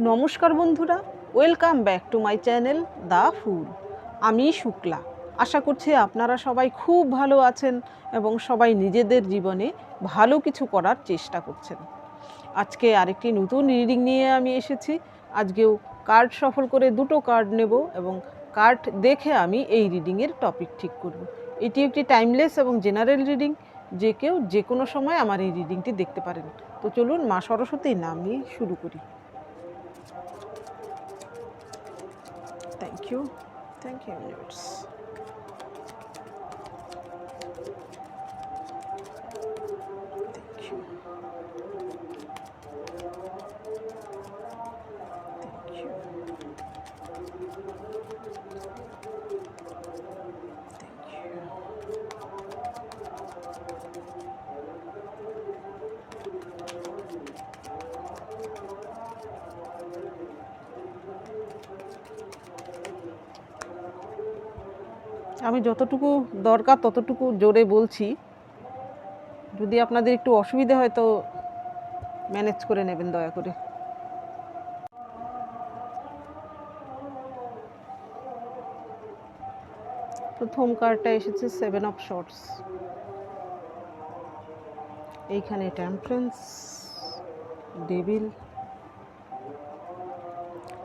নমস্কার বন্ধুরা, welcome back to my channel the ফুল। আমি শুক্লা। আশা করছি আপনারা সবাই খুব ভালো আছেন এবং সবাই নিজেদের জীবনে ভালো কিছু করার চেষ্টা করছেন। আজকে আরেকটি নতুন রিডিং নিয়ে আমি এসেছি। আজকেও কার্ড সফল করে দুটো কার্ড নেব এবং কার্ড দেখে আমি এই রিডিংয়ের টপিক ঠিক করব। এটি একটি টাইমলেস এবং জেনারেল রিডিং, যে কেউ যে কোনো সময় আমার এই রিডিংটি দেখতে পারেন। তো চলুন মা সরস্বতীর নাম নিয়ে শুরু করি। Thank you. Thank you, universe. Thank you. Thank you. Thank you. আমি যতটুকু দরকার ততটুকু জোরে বলছি, যদি আপনাদের একটু অসুবিধা হয় তো ম্যানেজ করে নেবেন দয়া করে। প্রথম কার্ডটা এসেছে 7 অফ শর্টস। এইখানে temperance, devil,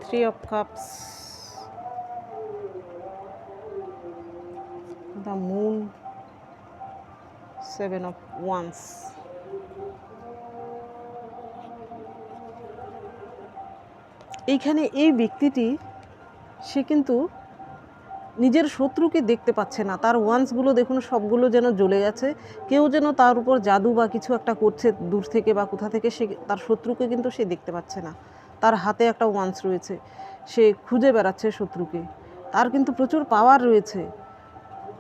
3 of cups, the moon, 7 of wands. এইখানে এই ব্যক্তিটি সে কিন্তু নিজের শত্রুকে দেখতে পাচ্ছে না। তার ওয়ান্সগুলো দেখুন সবগুলো যেন জ্বলে গেছে। কেউ যেন তার উপর জাদু বা কিছু একটা করছে দূর থেকে বা কোথা থেকে, সে তার শত্রুকে কিন্তু সে দেখতে পাচ্ছে না। তার হাতে একটা ওয়ান্স রয়েছে, সে খুঁজে বেড়াচ্ছে শত্রুকে। তার কিন্তু প্রচুর পাওয়ার রয়েছে,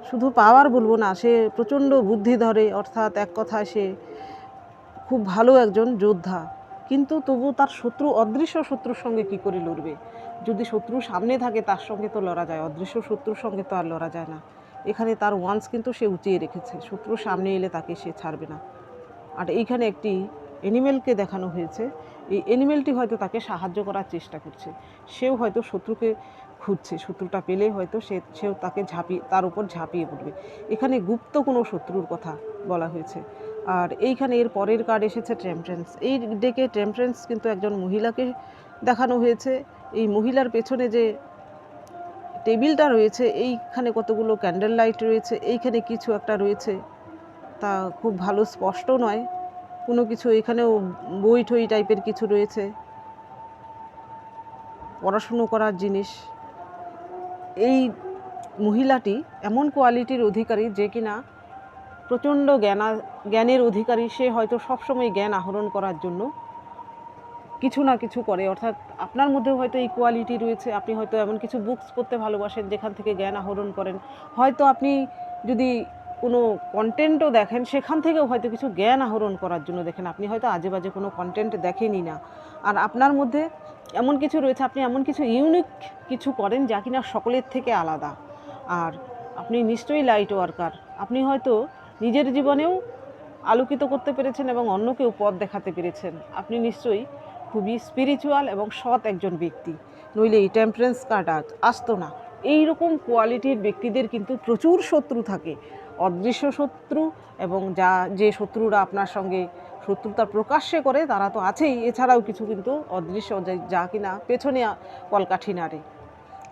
শুধু পাওয়ার বলবো না, সে প্রচণ্ড বুদ্ধি ধরে, অর্থাৎ এক কথায় সে খুব ভালো একজন যোদ্ধা। কিন্তু তবু তার শত্রু, অদৃশ্য শত্রুর সঙ্গে কি করে লড়বে? যদি শত্রু সামনে থাকে তার সঙ্গে তো লড়া যায়, অদৃশ্য শত্রুর সঙ্গে তো আর লড়া যায় না। এখানে তার ওয়ান্স কিন্তু সে উঁচিয়ে রেখেছে, শত্রু সামনে এলে তাকে সে ছাড়বে না। আর এইখানে একটি অ্যানিমেলকে দেখানো হয়েছে। এই অ্যানিমেলটি হয়তো তাকে সাহায্য করার চেষ্টা করছে। সেও হয়তো শত্রুকে খুঁজছে, শত্রুটা পেলে হয়তো সেও তাকে তার উপর ঝাঁপিয়ে পড়বে। এখানে গুপ্ত কোনো শত্রুর কথা বলা হয়েছে। আর এইখানে এর পরের কার্ড এসেছে টেম্পারেন্স। এই ডেকে টেম্পারেন্স কিন্তু একজন মহিলাকে দেখানো হয়েছে। এই মহিলার পেছনে যে টেবিলটা রয়েছে, এইখানে কতগুলো ক্যান্ডেল লাইট রয়েছে, এইখানে কিছু একটা রয়েছে, তা খুব ভালো স্পষ্ট নয় কোনো কিছু। এখানেও বই ঠই টাইপের কিছু রয়েছে, পড়াশুনো করার জিনিস। এই মহিলাটি এমন কোয়ালিটির অধিকারী যে কিনা প্রচণ্ড জ্ঞানের অধিকারী। সে হয়তো সবসময় জ্ঞান আহরণ করার জন্য কিছু না কিছু করে, অর্থাৎ আপনার মধ্যেও হয়তো এই কোয়ালিটি রয়েছে। আপনি হয়তো এমন কিছু বুকস পড়তে ভালোবাসেন যেখান থেকে জ্ঞান আহরণ করেন। হয়তো আপনি যদি কোনো কন্টেন্টও দেখেন, সেখান থেকেও হয়তো কিছু জ্ঞান আহরণ করার জন্য দেখেন। আপনি হয়তো আজে বাজে কোনো কন্টেন্ট দেখেনই না। আর আপনার মধ্যে এমন কিছু রয়েছে, আপনি এমন কিছু ইউনিক কিছু করেন যা কিনা সকলের থেকে আলাদা। আর আপনি নিশ্চয়ই লাইট ওয়ার্কার। আপনি হয়তো নিজের জীবনেও আলোকিত করতে পেরেছেন এবং অন্যকেও পথ দেখাতে পেরেছেন। আপনি নিশ্চয়ই খুবই স্পিরিচুয়াল এবং সৎ একজন ব্যক্তি, নইলে এই টেম্পারেন্স কার্ড আসতো না। এই রকম কোয়ালিটির ব্যক্তিদের কিন্তু প্রচুর শত্রু থাকে, অদৃশ্য শত্রু, এবং যে শত্রুরা আপনার সঙ্গে শত্রুতা প্রকাশ্যে করে তারা তো আছেই, এছাড়াও কিছু কিন্তু অদৃশ্য যা কিনা পেছনে কলকাঠি নাড়ে।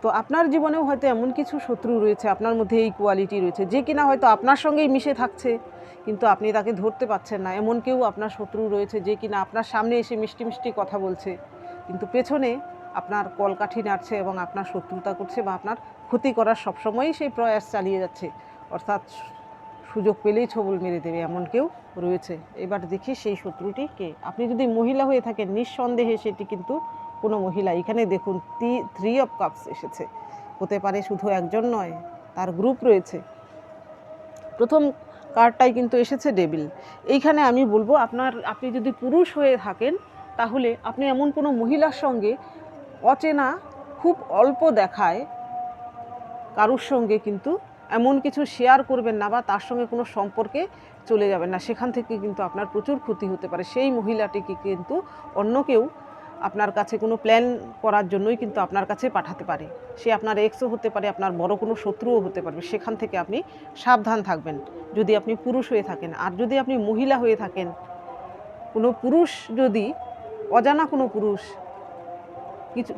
তো আপনার জীবনেও হয়তো এমন কিছু শত্রু রয়েছে, আপনার মধ্যে এই কোয়ালিটি রয়েছে, যে কিনা হয়তো আপনার সঙ্গেই মিশে থাকছে কিন্তু আপনি তাকে ধরতে পারছেন না। এমন কেউ আপনার শত্রু রয়েছে যে কিনা আপনার সামনে এসে মিষ্টি মিষ্টি কথা বলছে কিন্তু পেছনে আপনার কলকাঠি নাড়ছে এবং আপনার শত্রুতা করছে বা আপনার ক্ষতি করার সবসময়ই সেই প্রয়াস চালিয়ে যাচ্ছে, অর্থাৎ সুযোগ পেলেই ছবল মেরে দেবে, এমন কেউ রয়েছে। এবার দেখি সেই শত্রুটি কে। আপনি যদি মহিলা হয়ে থাকেন, নিঃসন্দেহে সেটি কিন্তু কোনো মহিলা। এখানে দেখুন 3 অফ কাপস এসেছে, হতে পারে শুধু একজন নয়, তার গ্রুপ রয়েছে। প্রথম কার্ডটাই কিন্তু এসেছে ডেভিল। এইখানে আমি বলবো আপনি যদি পুরুষ হয়ে থাকেন তাহলে আপনি এমন কোনো মহিলার সঙ্গে অচেনা, খুব অল্প দেখায় কারুর সঙ্গে কিন্তু এমন কিছু শেয়ার করবেন না বা তার সঙ্গে কোনো সম্পর্কে চলে যাবেন না। সেখান থেকে কিন্তু আপনার প্রচুর ক্ষতি হতে পারে। সেই মহিলাটিকে কিন্তু অন্য কেউ আপনার কাছে কোনো প্ল্যান করার জন্যই কিন্তু আপনার কাছে পাঠাতে পারে। সে আপনার এক্সও হতে পারে, আপনার বড় কোনো শত্রুও হতে পারবে। সেখান থেকে আপনি সাবধান থাকবেন যদি আপনি পুরুষ হয়ে থাকেন। আর যদি আপনি মহিলা হয়ে থাকেন, কোনো পুরুষ যদি অজানা কোনো পুরুষ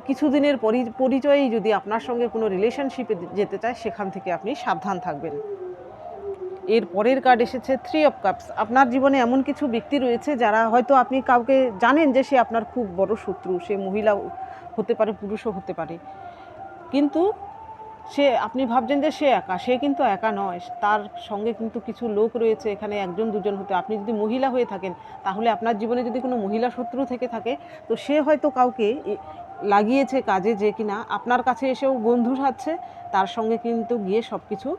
কিছুদিনের পরিচয়েই যদি আপনার সঙ্গে কোনো রিলেশনশিপে যেতে চায়, সেখান থেকে আপনি সাবধান থাকবেন। এর পরের কার্ড এসেছে 3 অফ কাপস। আপনার জীবনে এমন কিছু ব্যক্তি রয়েছে যারা হয়তো আপনি কাউকে জানেন যে সে আপনার খুব বড় শত্রু, সে মহিলা হতে পারে, পুরুষও হতে পারে, কিন্তু আপনি ভাবছেন যে সে একা, সে কিন্তু একা নয়, তার সঙ্গে কিন্তু কিছু লোক রয়েছে, এখানে একজন দুজন হতে। আপনি যদি মহিলা হয়ে থাকেন, তাহলে আপনার জীবনে যদি কোনো মহিলা শত্রু থেকে থাকে, তো সে হয়তো কাউকে লাগিয়েছে কাজে, যে কিনা আপনার কাছে এসেও বন্ধু সাজছে, তার সঙ্গে কিন্তু গিয়ে সব কিছু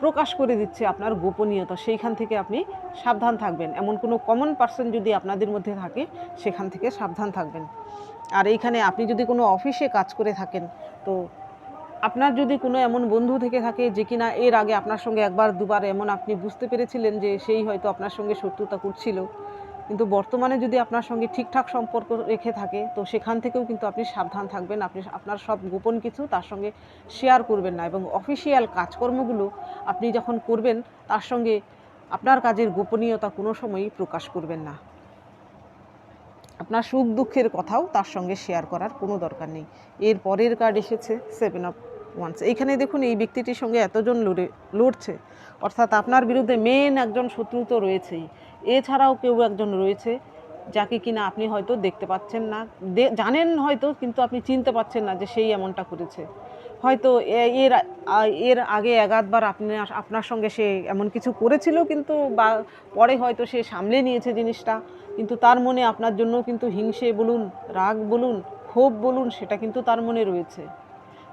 প্রকাশ করে দিচ্ছে আপনার গোপনীয়তা। সেইখান থেকে আপনি সাবধান থাকবেন। এমন কোনো কমন পার্সন যদি আপনাদের মধ্যে থাকে, সেখান থেকে সাবধান থাকবেন। আর এইখানে আপনি যদি কোনো অফিসে কাজ করে থাকেন, তো আপনার যদি কোনো এমন বন্ধু থেকে থাকে যে কিনা এর আগে আপনার সঙ্গে একবার দুবার এমন আপনি বুঝতে পেরেছিলেন যে সেই হয়তো আপনার সঙ্গে শত্রুতা করছিল, কিন্তু বর্তমানে যদি আপনার সঙ্গে ঠিকঠাক সম্পর্ক রেখে থাকে, তো সেখান থেকেও কিন্তু আপনি সাবধান থাকবেন। আপনি আপনার সব গোপন কিছু তার সঙ্গে শেয়ার করবেন না, এবং অফিসিয়াল কাজকর্মগুলো আপনি যখন করবেন, তার সঙ্গে আপনার কাজের গোপনীয়তা কোনো সময়ই প্রকাশ করবেন না। আপনার সুখ দুঃখের কথাও তার সঙ্গে শেয়ার করার কোনো দরকার নেই। এর পরের কার্ড এসেছে 7 অফ ওয়ান্স। এইখানে দেখুন, এই ব্যক্তিটির সঙ্গে এতজন লড়ছে, অর্থাৎ আপনার বিরুদ্ধে মেন একজন শত্রু তো রয়েছেই, এছাড়াও কেউ একজন রয়েছে যাকে কিনা আপনি হয়তো দেখতে পাচ্ছেন না, জানেন হয়তো, কিন্তু আপনি চিনতে পারছেন না যে সেই এমনটা করেছে। হয়তো এর আগে একাধবার আপনার সঙ্গে সে এমন কিছু করেছিল, কিন্তু বা পরে হয়তো সে সামলে নিয়েছে জিনিসটা, কিন্তু তার মনে আপনার জন্য কিন্তু হিংসে বলুন, রাগ বলুন, ক্ষোভ বলুন, সেটা কিন্তু তার মনে রয়েছে।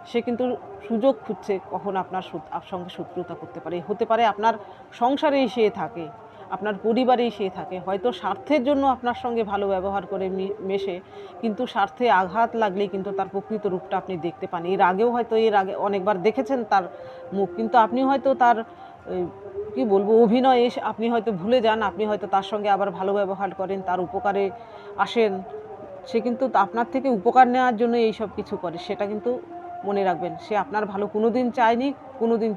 সে কিন্তু সুযোগ খুঁজছে কখন আপনার সঙ্গে শত্রুতা করতে পারে। হতে পারে আপনার সংসারেই সে থাকে, আপনার পরিবারেই সে থাকে, হয়তো স্বার্থের জন্য আপনার সঙ্গে ভালো ব্যবহার করে মেশে, কিন্তু স্বার্থে আঘাত লাগলেই কিন্তু তার প্রকৃত রূপটা আপনি দেখতে পান। এর আগে অনেকবার দেখেছেন তার মুখ, কিন্তু আপনি হয়তো তার কি বলবো, অভিনয়ে আপনি হয়তো ভুলে যান। আপনি হয়তো তার সঙ্গে আবার ভালো ব্যবহার করেন, তার উপকারে আসেন। সে কিন্তু আপনার থেকে উপকার নেওয়ার জন্য এই সব কিছু করে, সেটা কিন্তু মনে রাখবেন। সে আপনার ভালো কোনো দিন চায়নি, কোনো দিন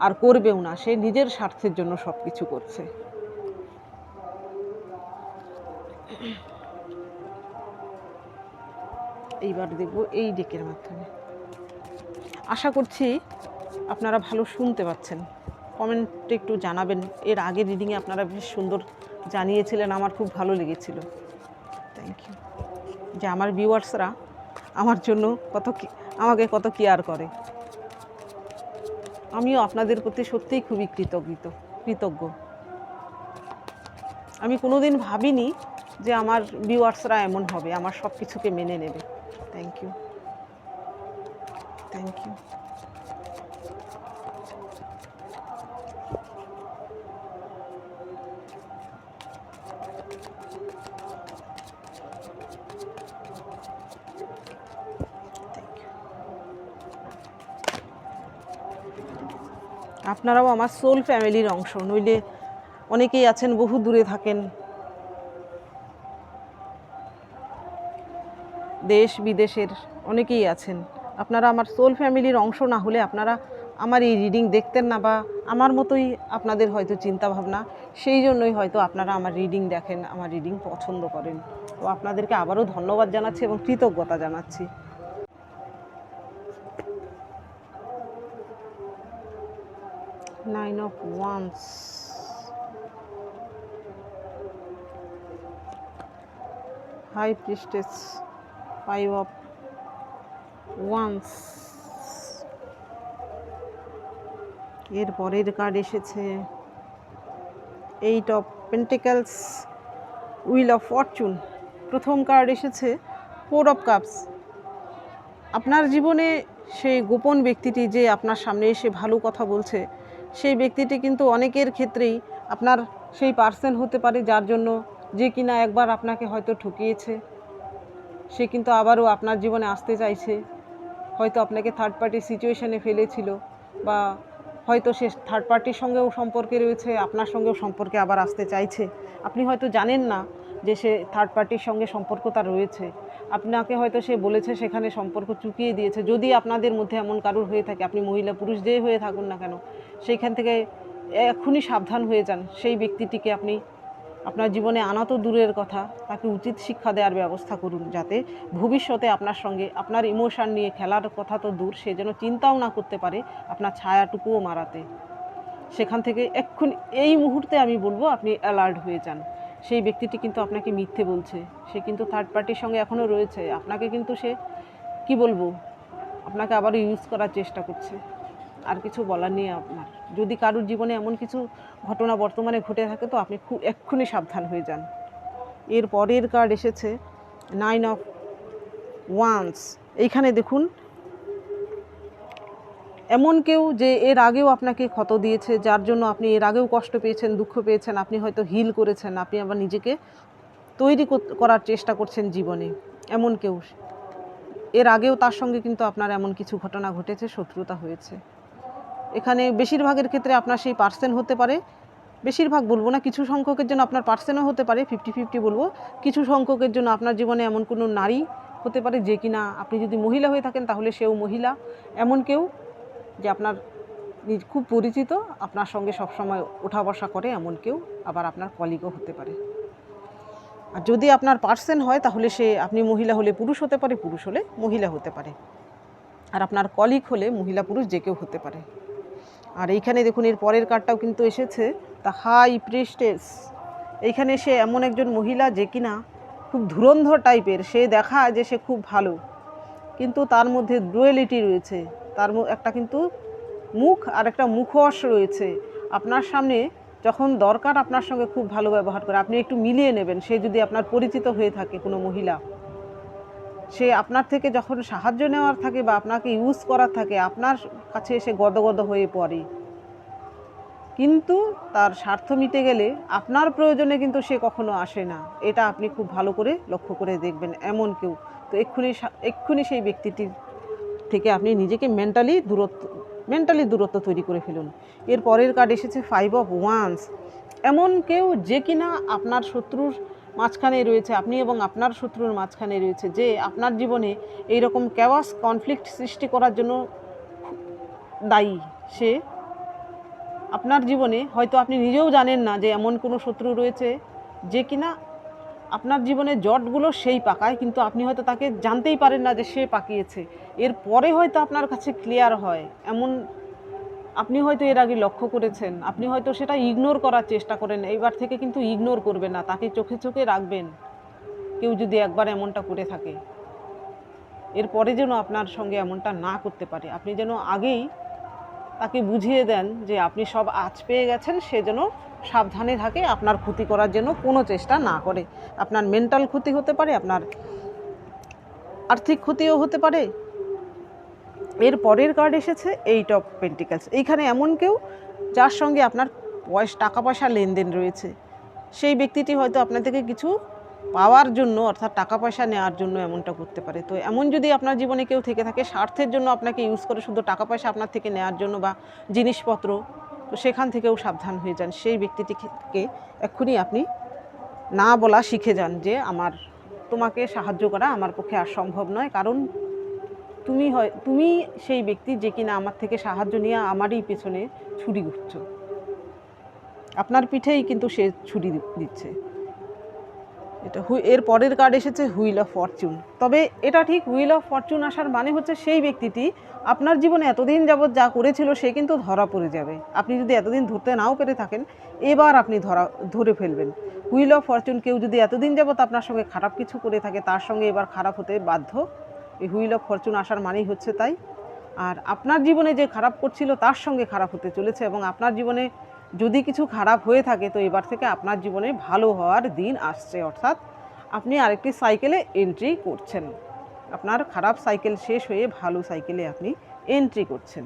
আর করবেও না। সে নিজের স্বার্থের জন্য সব কিছু করছে। এইবার দেখব এই ডেকের মাধ্যমে। আশা করছি আপনারা ভালো শুনতে পাচ্ছেন। কমেন্টে একটু জানাবেন। এর আগের রিডিংয়ে আপনারা বেশ সুন্দর জানিয়েছিলেন, আমার খুব ভালো লেগেছিল। Thank you. যে আমার ভিউয়ার্সরা আমার জন্য আমাকে কত কেয়ার করে। আমিও আপনাদের প্রতি সত্যিই খুবই কৃতজ্ঞ। আমি কোনোদিন ভাবিনি যে আমার ভিউয়ার্সরা এমন হবে, আমার সব কিছুকে মেনে নেবে। Thank you, thank you. আপনারাও আমার সোল ফ্যামিলির অংশ, নইলে অনেকেই আছেন বহু দূরে থাকেন, দেশ বিদেশের অনেকেই আছেন। আপনারা আমার সোল ফ্যামিলির অংশ না হলে আপনারা আমার এই রিডিং দেখতেন না, বা আমার মতোই আপনাদের হয়তো চিন্তাভাবনা, সেই জন্যই হয়তো আপনারা আমার রিডিং দেখেন, আমার রিডিং পছন্দ করেন। তো আপনাদেরকে আবারও ধন্যবাদ জানাচ্ছি এবং কৃতজ্ঞতা জানাচ্ছি। Nine of wands, high priestess, 5 of wands. এর পরের কার্ড এসেছে 8 of pentacles, wheel of fortune. প্রথম কার্ড এসেছে 4 অফ কাপস। আপনার জীবনে সেই গোপন ব্যক্তিটি যে আপনার সামনে এসে ভালো কথা বলছে, সেই ব্যক্তিটি কিন্তু অনেকের ক্ষেত্রেই আপনার সেই পার্সন হতে পারে, যার জন্য যে কিনা একবার আপনাকে হয়তো ঠকিয়েছে, সে কিন্তু আবারও আপনার জীবনে আসতে চাইছে। হয়তো আপনাকে থার্ড পার্টি সিচুয়েশানে ফেলেছিল, বা হয়তো সে থার্ড পার্টির সঙ্গেও সম্পর্কে রয়েছে, আপনার সঙ্গেও সম্পর্কে আবার আসতে চাইছে। আপনি হয়তো জানেন না, যে সে থার্ড পার্টির সঙ্গে সম্পর্ক তার রয়েছে, আপনাকে হয়তো সে বলেছে সেখানে সম্পর্ক চুকিয়ে দিয়েছে। যদি আপনাদের মধ্যে এমন কারোর হয়ে থাকে, আপনি মহিলা পুরুষ যেই হয়ে থাকুন না কেন, সেইখান থেকে এখনই সাবধান হয়ে যান। সেই ব্যক্তিটিকে আপনি আপনার জীবনে আনা তো দূরের কথা, তাকে উচিত শিক্ষা দেওয়ার ব্যবস্থা করুন, যাতে ভবিষ্যতে আপনার সঙ্গে আপনার ইমোশন নিয়ে খেলার কথা তো দূর, সে যেন চিন্তাও না করতে পারে আপনার ছায়াটুকুও মারাতে। সেখান থেকে এক্ষুনি এই মুহূর্তে আমি বলবো আপনি অ্যালার্ট হয়ে যান। সেই ব্যক্তিটি কিন্তু আপনাকে মিথ্যে বলছে, সে কিন্তু থার্ড পার্টির সঙ্গে এখনও রয়েছে, আপনাকে কিন্তু সে কি বলবো, আপনাকে আবারও ইউজ করার চেষ্টা করছে। আর কিছু বলার নেই আপনার। যদি কারোর জীবনে এমন কিছু ঘটনা বর্তমানে ঘটে থাকে তো আপনি খুব এক্ষুনি সাবধান হয়ে যান। এর পরের কার্ড এসেছে 9 অফ ওয়ান্স। এইখানে দেখুন, এমন কেউ যে এর আগেও আপনাকে ক্ষত দিয়েছে, যার জন্য আপনি এর আগেও কষ্ট পেয়েছেন, দুঃখ পেয়েছেন, আপনি হয়তো হিল করেছেন, আপনি আবার নিজেকে তৈরি করার চেষ্টা করছেন জীবনে। এমন কেউ এর আগেও তার সঙ্গে কিন্তু আপনার এমন কিছু ঘটনা ঘটেছে, শত্রুতা হয়েছে। এখানে বেশিরভাগের ক্ষেত্রে আপনার সেই পার্সন হতে পারে, বেশিরভাগ বলবো না, কিছু সংখ্যকের জন্য আপনার পার্সনও হতে পারে, 50-50 বলবো। কিছু সংখ্যকের জন্য আপনার জীবনে এমন কোনো নারী হতে পারে যে কিনা, আপনি যদি মহিলা হয়ে থাকেন তাহলে সেও মহিলা, এমন কেউ যে আপনার খুব পরিচিত, আপনার সঙ্গে সবসময় ওঠা বসা করে, এমন কেউ আবার আপনার কলিগও হতে পারে। আর যদি আপনার পার্সন হয় তাহলে সে, আপনি মহিলা হলে পুরুষ হতে পারে, পুরুষ হলে মহিলা হতে পারে, আর আপনার কলিগ হলে মহিলা পুরুষ যে কেউ হতে পারে। আর এইখানে দেখুন, এর পরের কার্ডটাও কিন্তু এসেছে দ্য হাই প্রিস্টেস। এইখানে সে এমন একজন মহিলা যে কিনা খুব ধুরন্ধর টাইপের, সে দেখায় যে সে খুব ভালো, কিন্তু তার মধ্যে ডুয়ালিটি রয়েছে, তার একটা কিন্তু মুখ আর একটা মুখোশ রয়েছে। আপনার সামনে যখন দরকার আপনার সঙ্গে খুব ভালো ব্যবহার করে, আপনি একটু মিলিয়ে নেবেন। সে যদি আপনার পরিচিত হয়ে থাকে কোনো মহিলা, সে আপনার থেকে যখন সাহায্য নেওয়ার থাকে বা আপনাকে ইউজ করার থাকে, আপনার কাছে এসে গদগদ হয়ে পড়ে, কিন্তু তার স্বার্থ মিটে গেলে আপনার প্রয়োজনে কিন্তু সে কখনো আসে না। এটা আপনি খুব ভালো করে লক্ষ্য করে দেখবেন, এমন কেউ। তো এক্ষুনি সেই ব্যক্তিটির থেকে আপনি নিজেকে মেন্টালি দূরত্ব তৈরি করে ফেলুন। এর পরের কার্ড এসেছে 5 অফ ওয়ান্স। এমন কেউ যে কিনা আপনার শত্রুর মাঝখানে রয়েছে, আপনি এবং আপনার শত্রুর মাঝখানে রয়েছে, যে আপনার জীবনে এইরকম ক্যাওয়াস কনফ্লিক্ট সৃষ্টি করার জন্য দায়ী। সে আপনার জীবনে, হয়তো আপনি নিজেও জানেন না যে এমন কোনো শত্রু রয়েছে যে কিনা আপনার জীবনে জটগুলো সেই পাকায়, কিন্তু আপনি হয়তো তাকে জানতেই পারেন না যে সে পাকিয়েছে। এর পরে হয়তো আপনার কাছে ক্লিয়ার হয়, এমন আপনি হয়তো এর আগে লক্ষ্য করেছেন, আপনি হয়তো সেটা ইগনোর করার চেষ্টা করেন। এইবার থেকে কিন্তু ইগনোর করবেন না, তাকে চোখে চোখে রাখবেন। কেউ যদি একবার এমনটা করে থাকে, এরপরে যেন আপনার সঙ্গে এমনটা না করতে পারে। আপনি যেন আগেই তাকে বুঝিয়ে দেন যে আপনি সব আঁচ পেয়ে গেছেন, সে যেন সাবধানে থাকে, আপনার ক্ষতি করার জন্য কোনো চেষ্টা না করে। আপনার মেন্টাল ক্ষতি হতে পারে, আপনার আর্থিক ক্ষতিও হতে পারে। এর পরের কার্ড এসেছে 8 অফ পেন্টিকলস। এইখানে এমন কেউ যার সঙ্গে আপনার টাকা পয়সা লেনদেন রয়েছে, সেই ব্যক্তিটি হয়তো আপনার থেকে কিছু পাওয়ার জন্য, অর্থাৎ টাকা পয়সা নেওয়ার জন্য এমনটা করতে পারে। তো এমন যদি আপনার জীবনে কেউ থেকে থাকে, স্বার্থের জন্য আপনাকে ইউজ করে, শুধু টাকা পয়সা আপনার থেকে নেওয়ার জন্য বা জিনিসপত্র, তো সেখান থেকেও সাবধান হয়ে যান। সেই ব্যক্তিটিকে এক্ষুনি আপনি না বলা শিখে যান যে তোমাকে সাহায্য করা আমার পক্ষে আর সম্ভব নয়, কারণ তুমি সেই ব্যক্তি যে কিনা আমার থেকে সাহায্য নিয়ে আমারই পেছনে ছুরি ঘুরছ, আপনার পিঠেই কিন্তু সে ছুরি দিচ্ছে। এটা এর পরের কার্ড এসেছে হুইল অফ ফরচুন। তবে এটা ঠিক, হুইল অফ ফরচুন আসার মানে হচ্ছে সেই ব্যক্তিটি আপনার জীবনে এতদিন যাবৎ যা করেছিল সে কিন্তু ধরা পড়ে যাবে। আপনি যদি এতদিন ধরতে নাও পেরে থাকেন, এবার আপনি ধরে ফেলবেন। হুইল অফ ফরচুন, কেউ যদি এতদিন যাবৎ আপনার সঙ্গে খারাপ কিছু করে থাকে, তার সঙ্গে এবার খারাপ হতে বাধ্য। এই হুইল অফ ফরচুন আসার মানেই হচ্ছে তাই। আর আপনার জীবনে যে খারাপ করছিল তার সঙ্গে খারাপ হতে চলেছে, এবং আপনার জীবনে যদি কিছু খারাপ হয়ে থাকে তো এবার থেকে আপনার জীবনে ভালো হওয়ার দিন আসছে, অর্থাৎ আপনি আরেকটি সাইকেলে এন্ট্রি করছেন। আপনার খারাপ সাইকেল শেষ হয়ে ভালো সাইকেলে আপনি এন্ট্রি করছেন।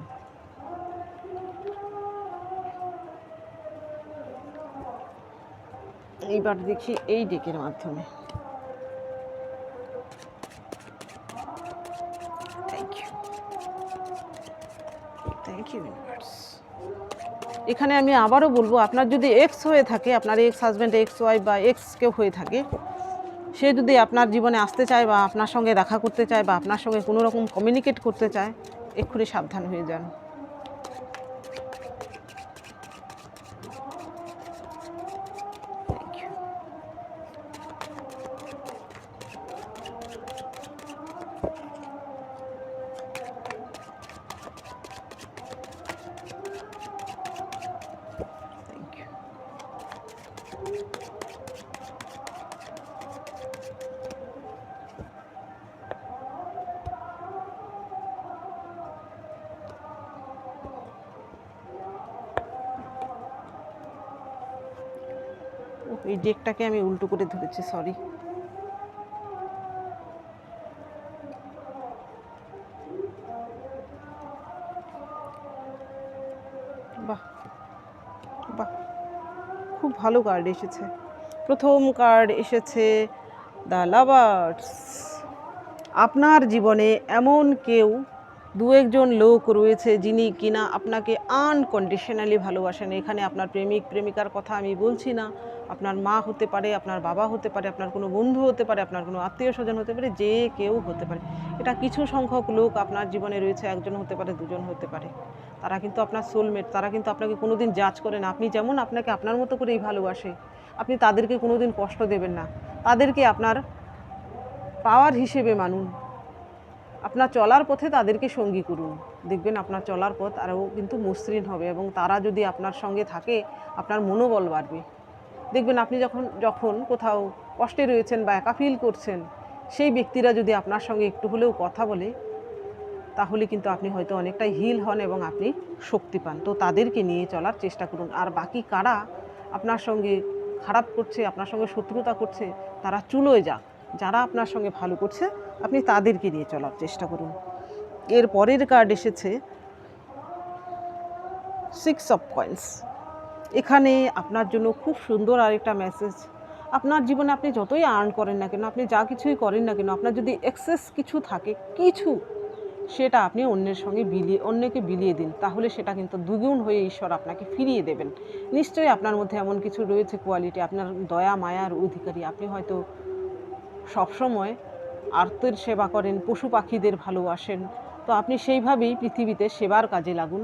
এইবার দেখি এই ডেকের মাধ্যমে। Thank you universe. এখানে আমি আবারও বলবো, আপনার যদি এক্স হয়ে থাকে, আপনার এক্স হাজব্যান্ড, এক্স ওয়াইফ বা এক্স কেউ হয়ে থাকে, সে যদি আপনার জীবনে আসতে চায় বা আপনার সঙ্গে দেখা করতে চায় বা আপনার সঙ্গে কোনো রকম কমিউনিকেট করতে চায়, এক্ষুনি সাবধান হয়ে যান। এই ডেকটাকে আমি উল্টো করে ধরেছি, সরি। বাহ বাহ, খুব ভালো কার্ড এসেছে। প্রথম কার্ড এসেছে দ্য লাভার্স। আপনার জীবনে এমন কেউ দু একজন লোক রয়েছে যিনি কিনা আপনাকে আনকন্ডিশনালি ভালোবাসেন। এখানে আপনার প্রেমিক প্রেমিকার কথা আমি বলছি না, আপনার মা হতে পারে, আপনার বাবা হতে পারে, আপনার কোনো বন্ধু হতে পারে, আপনার কোনো আত্মীয় স্বজন হতে পারে, যে কেউ হতে পারে। এটা কিছু সংখ্যক লোক আপনার জীবনে রয়েছে, একজন হতে পারে, দুজন হতে পারে। তারা কিন্তু আপনার সোলমেট, তারা কিন্তু আপনাকে কোনোদিন জাজ করে না। আপনি যেমন আপনাকে আপনার মতো করেই ভালোবাসে, আপনি তাদেরকে কোনোদিন কষ্ট দেবেন না, তাদেরকে আপনার পাওয়ার হিসেবে মানুন। আপনার চলার পথে তাদেরকে সঙ্গী করুন, দেখবেন আপনার চলার পথ আরও কিন্তু মসৃণ হবে এবং তারা যদি আপনার সঙ্গে থাকে আপনার মনোবল বাড়বে। দেখবেন আপনি যখন কোথাও কষ্টে রয়েছেন বা একা ফিল করছেন, সেই ব্যক্তিরা যদি আপনার সঙ্গে একটু হলেও কথা বলে, তাহলে কিন্তু আপনি হয়তো অনেকটাই হিল হন এবং আপনি শক্তি পান। তো তাদেরকে নিয়ে চলার চেষ্টা করুন। আর বাকি কারা আপনার সঙ্গে খারাপ করছে, আপনার সঙ্গে শত্রুতা করছে, তারা চুলোয় যাক। যারা আপনার সঙ্গে ভালো করছে আপনি তাদেরকে নিয়ে চলার চেষ্টা করুন। এর পরের কার্ড এসেছে 6 অফ কয়েন্স। এখানে আপনার জন্য খুব সুন্দর আরেকটা মেসেজ। আপনার জীবনে আপনি যতই আর্ন করেন না কেন, আপনি যা কিছুই করেন না কেন, আপনার যদি এক্সেস কিছু থাকে, কিছু, সেটা আপনি অন্যকে বিলিয়ে দিন, তাহলে সেটা কিন্তু দ্বিগুণ হয়ে ঈশ্বর আপনাকে ফিরিয়ে দেবেন। নিশ্চয়ই আপনার মধ্যে এমন কিছু রয়েছে কোয়ালিটি, আপনার দয়া মায়ার অধিকারী। আপনি হয়তো সবসময় আর্তের সেবা করেন, পশু পাখিদের ভালোবাসেন। তো আপনি সেইভাবেই পৃথিবীতে সেবার কাজে লাগুন।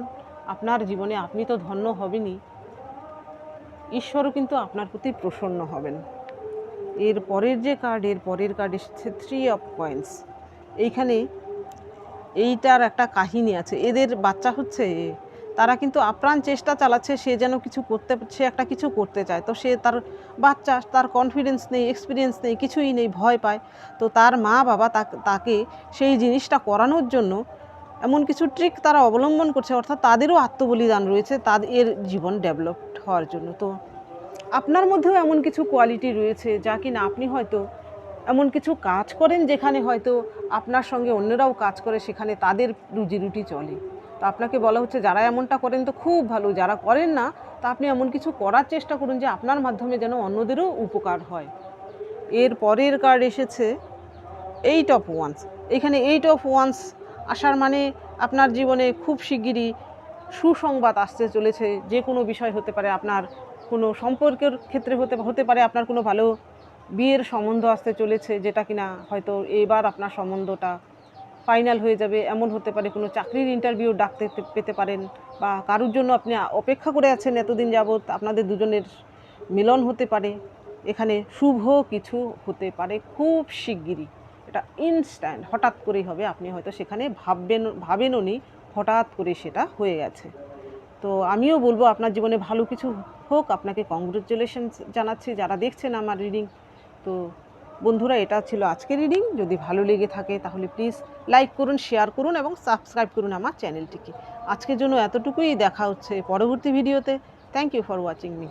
আপনার জীবনে আপনি তো ধন্য হবেনই, ঈশ্বরও কিন্তু আপনার প্রতি প্রসন্ন হবেন। এর পরের কার্ড এসেছে 3 অফ কয়েন্স। এইখানে এইটার একটা কাহিনী আছে। এদের বাচ্চা হচ্ছে, তারা কিন্তু আপ্রাণ চেষ্টা চালাচ্ছে, সে যেন সে একটা কিছু করতে চায়। তো সে তার বাচ্চা, তার কনফিডেন্স নেই, এক্সপিরিয়েন্স নেই, কিছুই নেই, ভয় পায়। তো তার মা বাবা তাকে সেই জিনিসটা করানোর জন্য এমন কিছু ট্রিক তারা অবলম্বন করছে, অর্থাৎ তাদেরও আত্মবলিদান রয়েছে তাদের জীবন ডেভেলপড হওয়ার জন্য। তো আপনার মধ্যেও এমন কিছু কোয়ালিটি রয়েছে যা কিনা আপনি হয়তো এমন কিছু কাজ করেন যেখানে হয়তো আপনার সঙ্গে অন্যরাও কাজ করে, সেখানে তাদের রুজি রুটি চলে। তো আপনাকে বলা হচ্ছে যারা এমনটা করেন তো খুব ভালো, যারা করেন না তা আপনি এমন কিছু করার চেষ্টা করুন যে আপনার মাধ্যমে যেন অন্যদেরও উপকার হয়। এর পরের কার্ড এসেছে 8 অফ ওয়ান্স। এখানে 8 অফ ওয়ান্স আসার মানে আপনার জীবনে খুব শিগগিরই সুসংবাদ আসতে চলেছে। যে কোনো বিষয় হতে পারে, আপনার কোনো সম্পর্কের ক্ষেত্রে হতে পারে আপনার কোনো ভালো বিয়ের সম্বন্ধ আসতে চলেছে, যেটা কিনা হয়তো এবার আপনার সম্বন্ধটা ফাইনাল হয়ে যাবে। এমন হতে পারে কোনো চাকরির ইন্টারভিউ ডাকতে পেতে পারেন, বা কারোর জন্য আপনি অপেক্ষা করে আছেন এতদিন যাবৎ, আপনাদের দুজনের মিলন হতে পারে। এখানে শুভ কিছু হতে পারে খুব শিগগিরই, এটা ইনস্ট্যান্ট, হঠাৎ করেই হবে। আপনি হয়তো সেখানে ভাবেনও নি, হঠাৎ করে সেটা হয়ে গেছে। তো আমিও বলবো আপনার জীবনে ভালো কিছু হোক। আপনাকে কংগ্রেচুলেশনস জানাচ্ছি যারা দেখছেন আমার রিডিং। তো বন্ধুরা, এটা ছিল আজকের রিডিং। যদি ভালো লেগে থাকে তাহলে প্লিজ লাইক করুন, শেয়ার করুন এবং সাবস্ক্রাইব করুন আমার চ্যানেলটিকে। আজকের জন্য এতটুকুই, দেখা হচ্ছে পরবর্তী ভিডিওতে। Thank you for watching me.